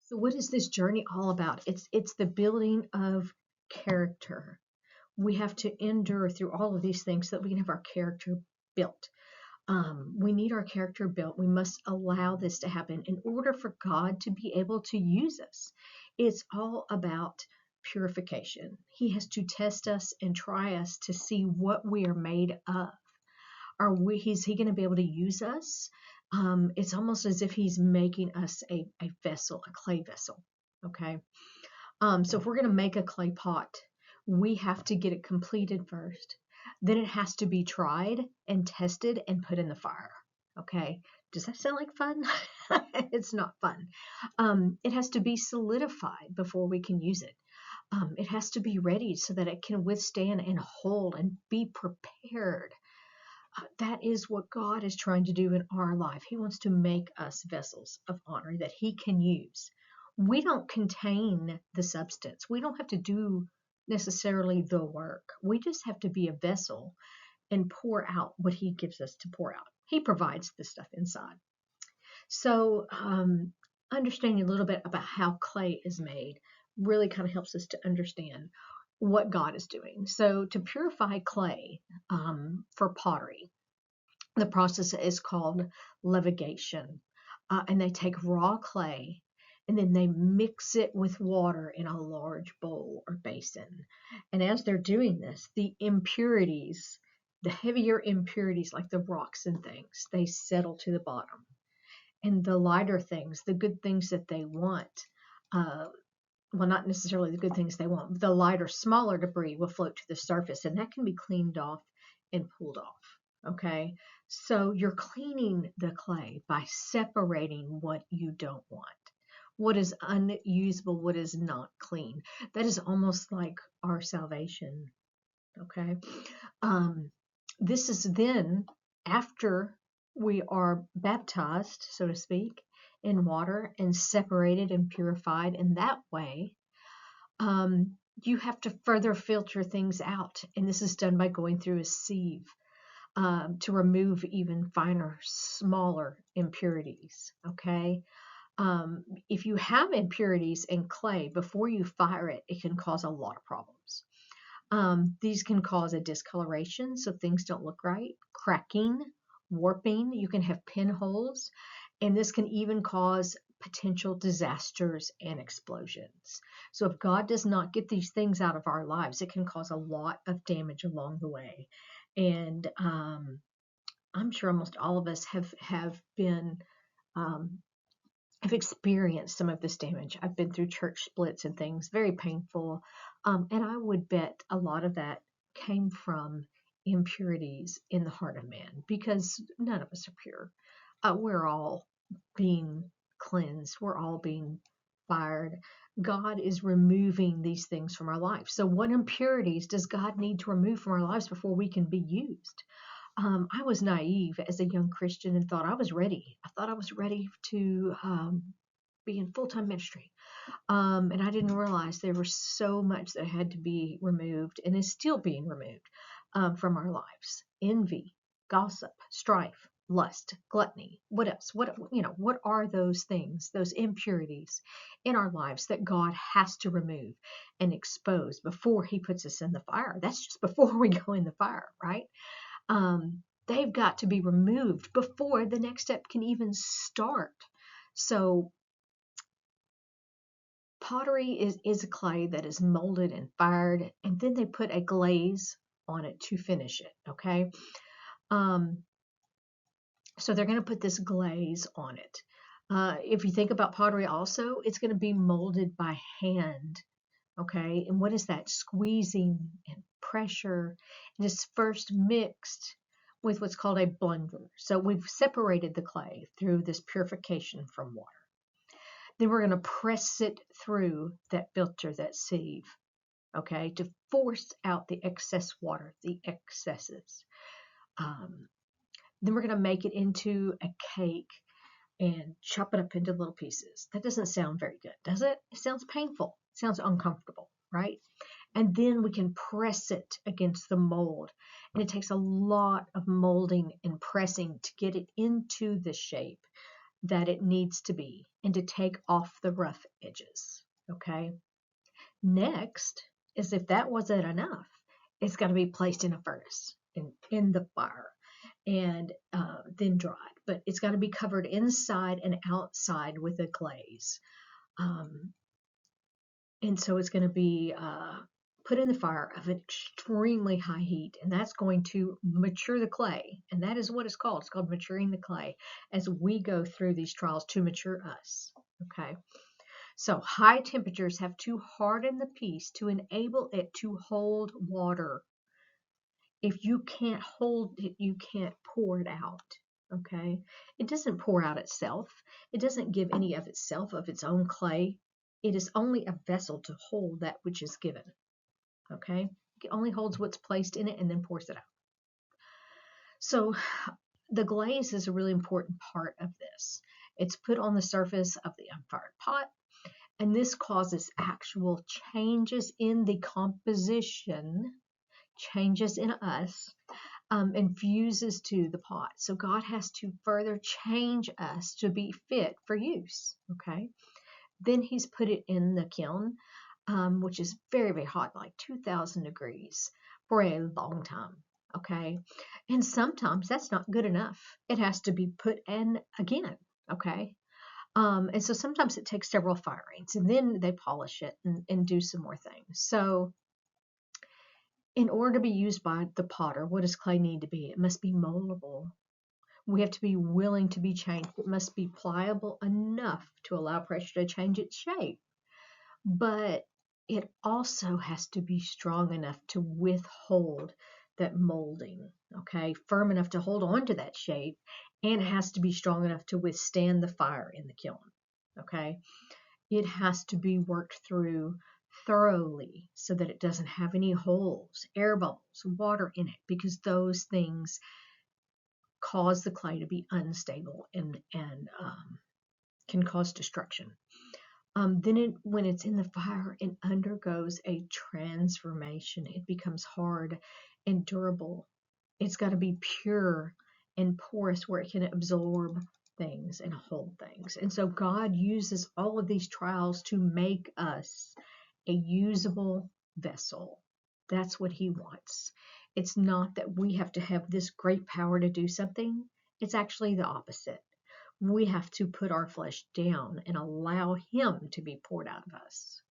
So what is this journey all about? It's the building of character. We have to endure through all of these things so that we can have our character built. We need our character built. We must allow this to happen in order for God to be able to use us. It's all about purification. He has to test us and try us to see what we are made of. Is he going to be able to use us? It's almost as if he's making us a vessel, a clay vessel. Okay. So if we're going to make a clay pot, we have to get it completed first. Then it has to be tried and tested and put in the fire. Okay. Does that sound like fun? It's not fun. It has to be solidified before we can use it. It has to be ready so that it can withstand and hold and be prepared. That is what God is trying to do in our life. He wants to make us vessels of honor that he can use. We don't contain the substance. We don't have to do necessarily the work. We just have to be a vessel and pour out what he gives us to pour out. He provides the stuff inside. So, understanding a little bit about how clay is made really kind of helps us to understand what God is doing. So, to purify clay for pottery, the process is called levitation. And they take raw clay and then they mix it with water in a large bowl or basin. And as they're doing this, the impurities, the heavier impurities like the rocks and things, they settle to the bottom. And the lighter things, the good things that they want, well, not necessarily the good things they want, the lighter, smaller debris will float to the surface, and that can be cleaned off and pulled off. Okay, so you're cleaning the clay by separating what you don't want, what is unusable, what is not clean. That is almost like our salvation. Okay, this is then after we are baptized, so to speak, in water and separated and purified in that way. You have to further filter things out, and this is done by going through a sieve to remove even finer, smaller impurities. Okay, if you have impurities in clay before you fire it, it can cause a lot of problems. These can cause a discoloration, so things don't look right, cracking, warping. You can have pinholes, and this can even cause potential disasters and explosions. So if God does not get these things out of our lives, it can cause a lot of damage along the way. And I'm sure almost all of us have been have experienced some of this damage. I've been through church splits and things, very painful. And I would bet a lot of that came from impurities in the heart of man, because none of us are pure. We're all being cleansed. We're all being fired. God is removing these things from our lives. So what impurities does God need to remove from our lives before we can be used? I was naive as a young Christian and thought I was ready. I thought I was ready to be in full-time ministry. And I didn't realize there was so much that had to be removed and is still being removed from our lives. Envy, gossip, strife, lust, gluttony. What else? What are those things, those impurities in our lives that God has to remove and expose before he puts us in the fire? That's just before we go in the fire, right? They've got to be removed before the next step can even start. So pottery is a clay that is molded and fired, and then they put a glaze on it to finish it. Okay, so they're going to put this glaze on it. If you think about pottery also, it's going to be molded by hand. Okay, and what is that? Squeezing and pressure, and it's first mixed with what's called a blender. So we've separated the clay through this purification from water. Then we're going to press it through that filter, that sieve, okay, to force out the excess water, the excesses. Then we're going to make it into a cake and chop it up into little pieces. That doesn't sound very good, does it? It sounds painful. It sounds uncomfortable, right? And then we can press it against the mold. And it takes a lot of molding and pressing to get it into the shape that it needs to be and to take off the rough edges. Okay. Next is, if that wasn't enough, it's got to be placed in a furnace in the fire and then dried. But it's got to be covered inside and outside with a glaze. And so it's going to be put in the fire of an extremely high heat, and that's going to mature the clay. And that is what it's called. It's called maturing the clay as we go through these trials to mature us. Okay. So high temperatures have to harden the piece to enable it to hold water. If you can't hold it, you can't pour it out. Okay. It doesn't pour out itself. It doesn't give any of itself, of its own clay. It is only a vessel to hold that which is given. Okay. It only holds what's placed in it and then pours it out. So the glaze is a really important part of this. It's put on the surface of the unfired pot, and this causes actual changes in the composition, changes in us, infuses to the pot. So God has to further change us to be fit for use. Okay. Then he's put it in the kiln, which is very, very hot, like 2,000 degrees for a long time. Okay. And sometimes that's not good enough. It has to be put in again. Okay. And so sometimes it takes several firings, and then they polish it and do some more things. So in order to be used by the potter, what does clay need to be? It must be moldable. We have to be willing to be changed. It must be pliable enough to allow pressure to change its shape. But it also has to be strong enough to withhold that molding, okay? Firm enough to hold on to that shape, and it has to be strong enough to withstand the fire in the kiln, okay? It has to be worked through thoroughly so that it doesn't have any holes, air bubbles, water in it, because those things cause the clay to be unstable and can cause destruction. Then when it's in the fire, it undergoes a transformation. It becomes hard and durable. It's got to be pure and porous where it can absorb things and hold things. And so God uses all of these trials to make us a usable vessel. That's what he wants. It's not that we have to have this great power to do something. It's actually the opposite. We have to put our flesh down and allow him to be poured out of us.